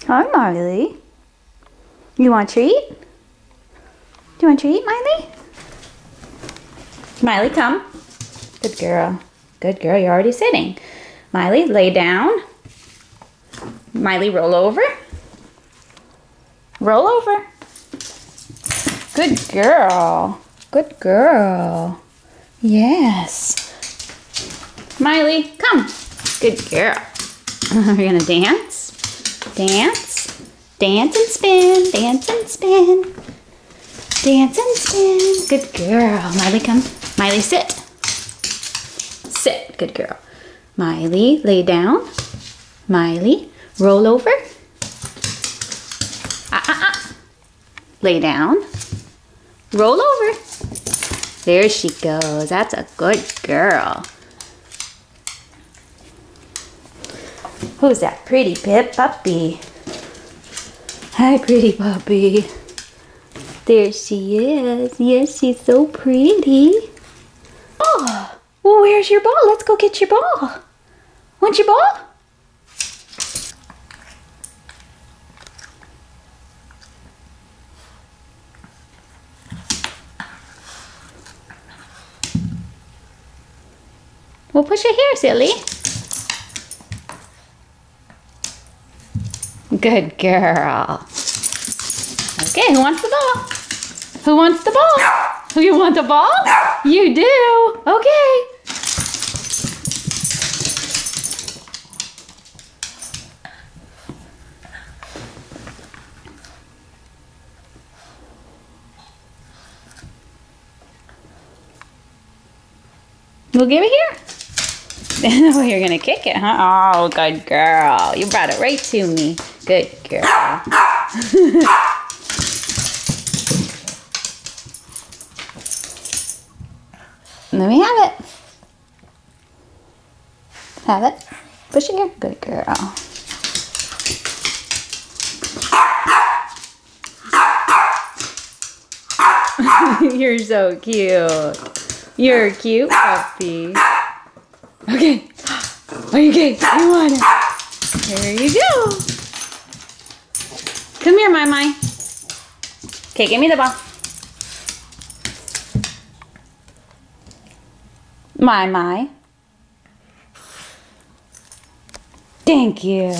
Hi, Miley. You want a treat? Do you want a treat, Miley? Miley, come. Good girl. Good girl, you're already sitting. Miley, lay down. Miley, roll over. Roll over. Good girl. Good girl. Yes. Miley, come. Good girl. We're gonna dance. Dance. Dance and spin. Dance and spin. Dance and spin. Good girl. Miley, come. Miley, sit. Sit. Good girl. Miley, lay down. Miley, roll over. Lay down. Roll over. There she goes. That's a good girl. Who's that pretty puppy? Hi, pretty puppy. There she is. Yes, she's so pretty. Oh, well, where's your ball? Let's go get your ball. Want your ball? Well, push it here, silly. Good girl. Okay, who wants the ball? Who wants the ball? You want the ball? You do. Okay. We'll give it here. Oh, you're gonna kick it, huh? Oh, good girl. You brought it right to me. Good girl. Let me have it. Have it. Push it here. Good girl. You're so cute. You're a cute puppy. Okay. Okay, you want it. Here you go. Come here, my. Okay, give me the ball. My. Thank you.